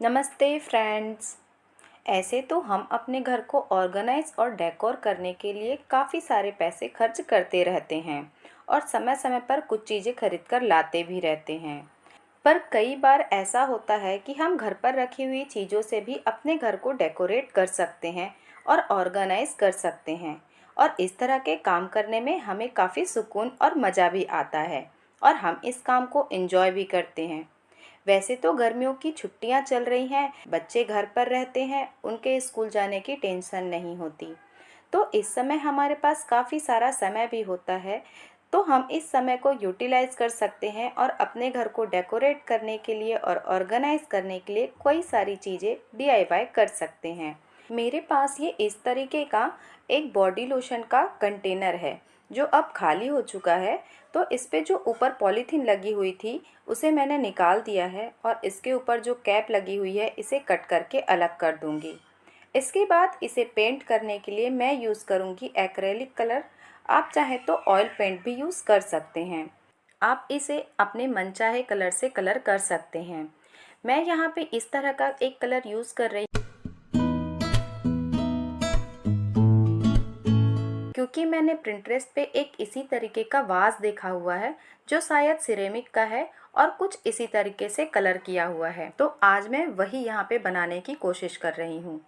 नमस्ते फ्रेंड्स। ऐसे तो हम अपने घर को ऑर्गेनाइज और डेकोर करने के लिए काफ़ी सारे पैसे खर्च करते रहते हैं और समय समय पर कुछ चीज़ें खरीद कर लाते भी रहते हैं। पर कई बार ऐसा होता है कि हम घर पर रखी हुई चीज़ों से भी अपने घर को डेकोरेट कर सकते हैं और ऑर्गेनाइज कर सकते हैं, और इस तरह के काम करने में हमें काफ़ी सुकून और मज़ा भी आता है और हम इस काम को एंजॉय भी करते हैं। वैसे तो गर्मियों की छुट्टियां चल रही हैं, बच्चे घर पर रहते हैं, उनके स्कूल जाने की टेंशन नहीं होती। तो इस समय हमारे पास काफ़ी सारा समय भी होता है, तो हम इस समय को यूटिलाइज कर सकते हैं और अपने घर को डेकोरेट करने के लिए और ऑर्गेनाइज करने के लिए कई सारी चीज़ें डीआईवाई कर सकते हैं। मेरे पास ये इस तरीके का एक बॉडी लोशन का कंटेनर है जो अब खाली हो चुका है। तो इस पे जो ऊपर पॉलीथीन लगी हुई थी उसे मैंने निकाल दिया है और इसके ऊपर जो कैप लगी हुई है इसे कट करके अलग कर दूंगी। इसके बाद इसे पेंट करने के लिए मैं यूज़ करूंगी एक्रेलिक कलर। आप चाहें तो ऑयल पेंट भी यूज़ कर सकते हैं। आप इसे अपने मनचाहे कलर से कलर कर सकते हैं। मैं यहाँ पे इस तरह का एक कलर यूज़ कर रही क्योंकि मैंने प्रिंटरेस्ट पे एक इसी तरीके का वाज देखा हुआ है जो शायद सिरेमिक का है और कुछ इसी तरीके से कलर किया हुआ है। तो आज मैं वही यहाँ पे बनाने की कोशिश कर रही हूँ।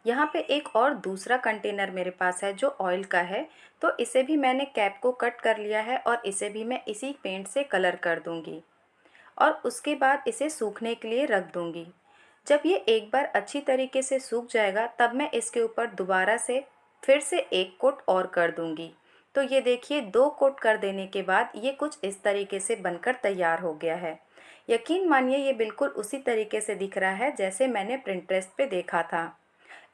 यहाँ पे एक और दूसरा कंटेनर मेरे पास है जो ऑयल का है, तो इसे भी मैंने कैप को कट कर लिया है और इसे भी मैं इसी पेंट से कलर कर दूँगी और उसके बाद इसे सूखने के लिए रख दूँगी। जब ये एक बार अच्छी तरीके से सूख जाएगा तब मैं इसके ऊपर दोबारा से फिर से एक कोट और कर दूंगी। तो ये देखिए, दो कोट कर देने के बाद ये कुछ इस तरीके से बनकर तैयार हो गया है। यकीन मानिए ये बिल्कुल उसी तरीके से दिख रहा है जैसे मैंने प्रिंटरेस्ट पे देखा था।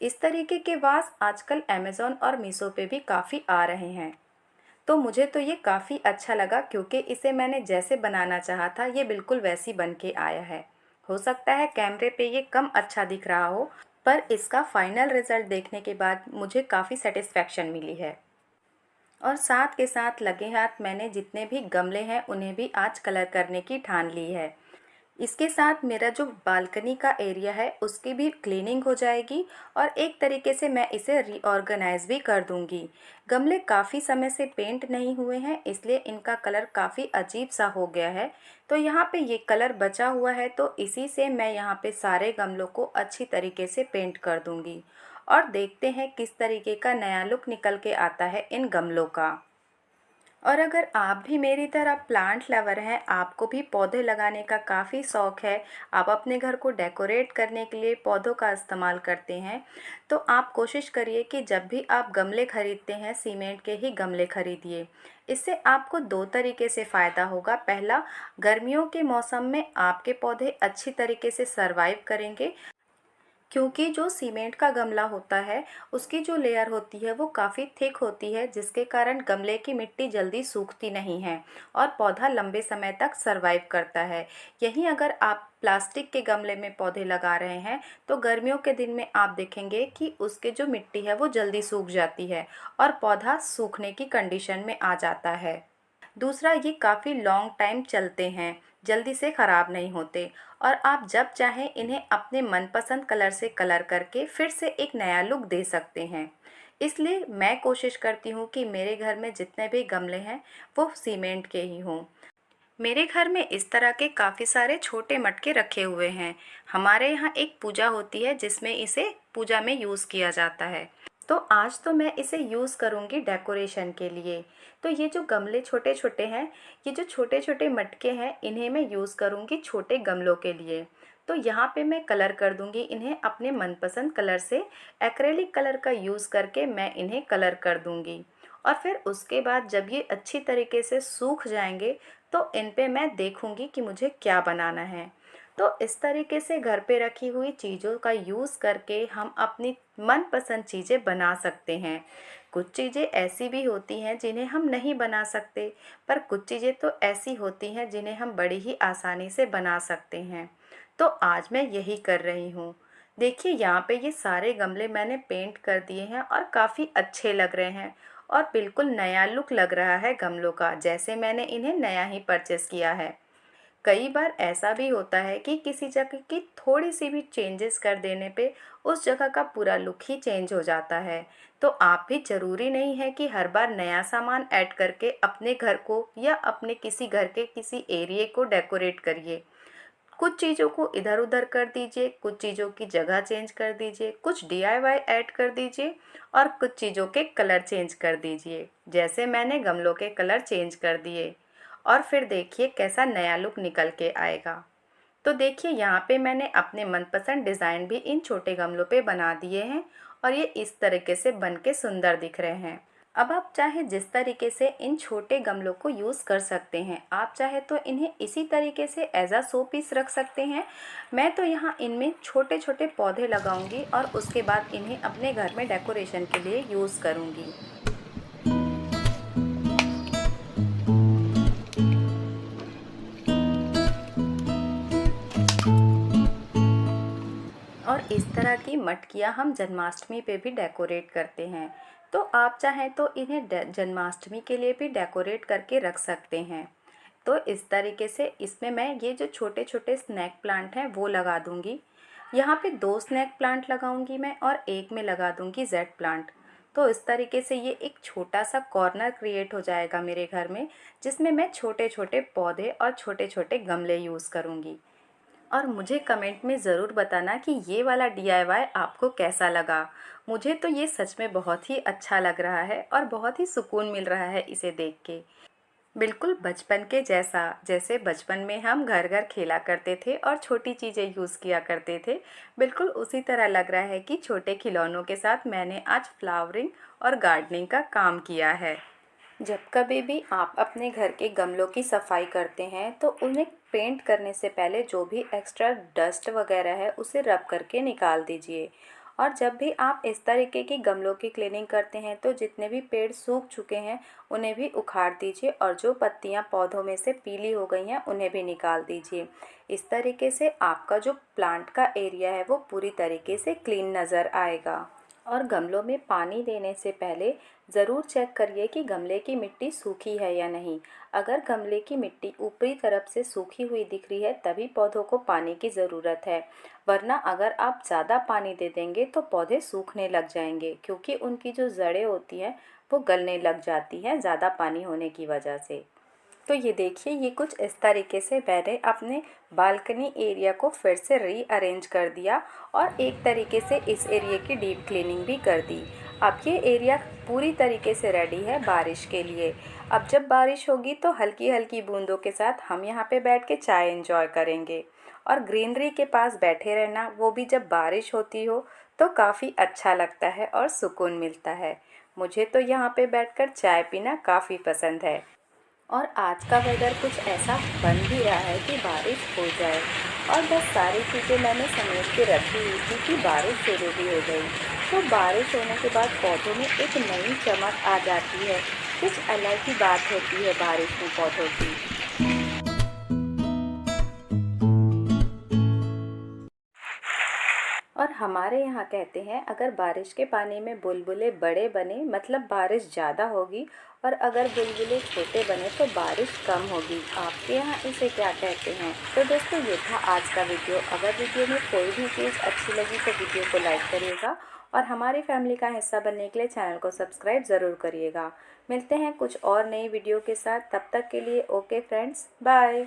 इस तरीके के वास आजकल अमेज़ॉन और मीशो पे भी काफ़ी आ रहे हैं। तो मुझे तो ये काफ़ी अच्छा लगा क्योंकि इसे मैंने जैसे बनाना चाहा था ये बिल्कुल वैसी बन के आया है। हो सकता है कैमरे पे ये कम अच्छा दिख रहा हो, पर इसका फाइनल रिजल्ट देखने के बाद मुझे काफ़ी सेटिस्फैक्शन मिली है। और साथ के साथ लगे हाथ मैंने जितने भी गमले हैं उन्हें भी आज कलर करने की ठान ली है। इसके साथ मेरा जो बालकनी का एरिया है उसकी भी क्लीनिंग हो जाएगी और एक तरीके से मैं इसे रीऑर्गेनाइज भी कर दूंगी। गमले काफ़ी समय से पेंट नहीं हुए हैं इसलिए इनका कलर काफ़ी अजीब सा हो गया है। तो यहाँ पे ये कलर बचा हुआ है तो इसी से मैं यहाँ पे सारे गमलों को अच्छी तरीके से पेंट कर दूंगी और देखते हैं किस तरीके का नया लुक निकल के आता है इन गमलों का। और अगर आप भी मेरी तरह प्लांट लवर हैं, आपको भी पौधे लगाने का काफ़ी शौक है, आप अपने घर को डेकोरेट करने के लिए पौधों का इस्तेमाल करते हैं, तो आप कोशिश करिए कि जब भी आप गमले खरीदते हैं सीमेंट के ही गमले खरीदिए। इससे आपको दो तरीके से फ़ायदा होगा। पहला, गर्मियों के मौसम में आपके पौधे अच्छी तरीके से सर्वाइव करेंगे क्योंकि जो सीमेंट का गमला होता है उसकी जो लेयर होती है वो काफ़ी थिक होती है, जिसके कारण गमले की मिट्टी जल्दी सूखती नहीं है और पौधा लंबे समय तक सरवाइव करता है। यहीं अगर आप प्लास्टिक के गमले में पौधे लगा रहे हैं तो गर्मियों के दिन में आप देखेंगे कि उसके जो मिट्टी है वो जल्दी सूख जाती है और पौधा सूखने की कंडीशन में आ जाता है। दूसरा, ये काफ़ी लॉन्ग टाइम चलते हैं, जल्दी से ख़राब नहीं होते और आप जब चाहें इन्हें अपने मनपसंद कलर से कलर करके फिर से एक नया लुक दे सकते हैं। इसलिए मैं कोशिश करती हूँ कि मेरे घर में जितने भी गमले हैं वो सीमेंट के ही हों। मेरे घर में इस तरह के काफ़ी सारे छोटे मटके रखे हुए हैं। हमारे यहाँ एक पूजा होती है जिसमें इसे पूजा में यूज़ किया जाता है। तो आज तो मैं इसे यूज़ करूँगी डेकोरेशन के लिए। तो ये जो गमले छोटे छोटे हैं, ये जो छोटे छोटे मटके हैं, इन्हें मैं यूज़ करूँगी छोटे गमलों के लिए। तो यहाँ पे मैं कलर कर दूँगी इन्हें अपने मनपसंद कलर से। एक्रेलिक कलर का यूज़ करके मैं इन्हें कलर कर दूँगी और फिर उसके बाद जब ये अच्छी तरीके से सूख जाएंगे तो इन पे मैं देखूँगी कि मुझे क्या बनाना है। तो इस तरीके से घर पे रखी हुई चीज़ों का यूज़ करके हम अपनी मनपसंद चीज़ें बना सकते हैं। कुछ चीज़ें ऐसी भी होती हैं जिन्हें हम नहीं बना सकते, पर कुछ चीज़ें तो ऐसी होती हैं जिन्हें हम बड़ी ही आसानी से बना सकते हैं। तो आज मैं यही कर रही हूँ। देखिए यहाँ पे ये सारे गमले मैंने पेंट कर दिए हैं और काफ़ी अच्छे लग रहे हैं और बिल्कुल नया लुक लग रहा है गमलों का, जैसे मैंने इन्हें नया ही परचेस किया है। कई बार ऐसा भी होता है कि किसी जगह की थोड़ी सी भी चेंजेस कर देने पे उस जगह का पूरा लुक ही चेंज हो जाता है। तो आप भी ज़रूरी नहीं है कि हर बार नया सामान ऐड करके अपने घर को या अपने किसी घर के किसी एरिया को डेकोरेट करिए। कुछ चीज़ों को इधर उधर कर दीजिए, कुछ चीज़ों की जगह चेंज कर दीजिए, कुछ डीआईवाई ऐड कर दीजिए और कुछ चीज़ों के कलर चेंज कर दीजिए, जैसे मैंने गमलों के कलर चेंज कर दिए। और फिर देखिए कैसा नया लुक निकल के आएगा। तो देखिए यहाँ पे मैंने अपने मनपसंद डिज़ाइन भी इन छोटे गमलों पे बना दिए हैं और ये इस तरीके से बन के सुंदर दिख रहे हैं। अब आप चाहे जिस तरीके से इन छोटे गमलों को यूज़ कर सकते हैं, आप चाहे तो इन्हें इसी तरीके से एज अ शो पीस रख सकते हैं। मैं तो यहाँ इनमें छोटे छोटे पौधे लगाऊंगी और उसके बाद इन्हें अपने घर में डेकोरेशन के लिए यूज़ करूँगी। और इस तरह की मटकियाँ हम जन्माष्टमी पे भी डेकोरेट करते हैं। तो आप चाहें तो इन्हें जन्माष्टमी के लिए भी डेकोरेट करके रख सकते हैं। तो इस तरीके से इसमें मैं ये जो छोटे छोटे स्नैक प्लांट हैं वो लगा दूँगी। यहाँ पे 2 स्नैक प्लांट लगाऊंगी मैं और एक में लगा दूँगी जेड प्लांट। तो इस तरीके से ये एक छोटा सा कॉर्नर क्रिएट हो जाएगा मेरे घर में, जिसमें मैं छोटे छोटे पौधे और छोटे छोटे गमले यूज़ करूँगी। और मुझे कमेंट में ज़रूर बताना कि ये वाला डीआईवाई आपको कैसा लगा। मुझे तो ये सच में बहुत ही अच्छा लग रहा है और बहुत ही सुकून मिल रहा है इसे देख के। बिल्कुल बचपन के जैसा, जैसे बचपन में हम घर घर खेला करते थे और छोटी चीज़ें यूज़ किया करते थे, बिल्कुल उसी तरह लग रहा है कि छोटे खिलौनों के साथ मैंने आज फ्लावरिंग और गार्डनिंग का काम किया है। जब कभी भी आप अपने घर के गमलों की सफाई करते हैं तो उन्हें पेंट करने से पहले जो भी एक्स्ट्रा डस्ट वगैरह है उसे रब करके निकाल दीजिए। और जब भी आप इस तरीके की गमलों की क्लीनिंग करते हैं तो जितने भी पेड़ सूख चुके हैं उन्हें भी उखाड़ दीजिए और जो पत्तियां पौधों में से पीली हो गई हैं उन्हें भी निकाल दीजिए। इस तरीके से आपका जो प्लांट का एरिया है वो पूरी तरीके से क्लीन नज़र आएगा। और गमलों में पानी देने से पहले ज़रूर चेक करिए कि गमले की मिट्टी सूखी है या नहीं। अगर गमले की मिट्टी ऊपरी तरफ से सूखी हुई दिख रही है तभी पौधों को पानी की ज़रूरत है, वरना अगर आप ज़्यादा पानी दे देंगे तो पौधे सूखने लग जाएंगे, क्योंकि उनकी जो जड़ें होती हैं वो गलने लग जाती हैं ज़्यादा पानी होने की वजह से। तो ये देखिए ये कुछ इस तरीके से मैंने अपने बालकनी एरिया को फिर से रीअरेंज कर दिया और एक तरीके से इस एरिया की डीप क्लीनिंग भी कर दी। अब ये एरिया पूरी तरीके से रेडी है बारिश के लिए। अब जब बारिश होगी तो हल्की हल्की बूंदों के साथ हम यहाँ पे बैठ के चाय एंजॉय करेंगे और ग्रीनरी के पास बैठे रहना, वो भी जब बारिश होती हो तो काफ़ी अच्छा लगता है और सुकून मिलता है। मुझे तो यहाँ पे बैठकर चाय पीना काफ़ी पसंद है। और आज का वेदर कुछ ऐसा बन भी रहा है कि बारिश हो जाए। और बस सारी चीज़ें मैंने समेट के रखी हुई थी कि बारिश शुरू भी हो गई। तो बारिश होने के बाद पौधों में एक नई चमक आ जाती है। कुछ अलग ही बात होती है बारिश में पौधों की। और हमारे यहाँ कहते हैं अगर बारिश के पानी में बुलबुले बड़े बने मतलब बारिश ज़्यादा होगी, और अगर बुलबुले छोटे बने तो बारिश कम होगी। आपके यहाँ इसे क्या कहते हैं? तो दोस्तों ये था आज का वीडियो। अगर वीडियो में कोई भी चीज़ अच्छी लगी तो वीडियो को लाइक करिएगा और हमारी फैमिली का हिस्सा बनने के लिए चैनल को सब्सक्राइब ज़रूर करिएगा। मिलते हैं कुछ और नई वीडियो के साथ, तब तक के लिए ओके फ्रेंड्स, बाय।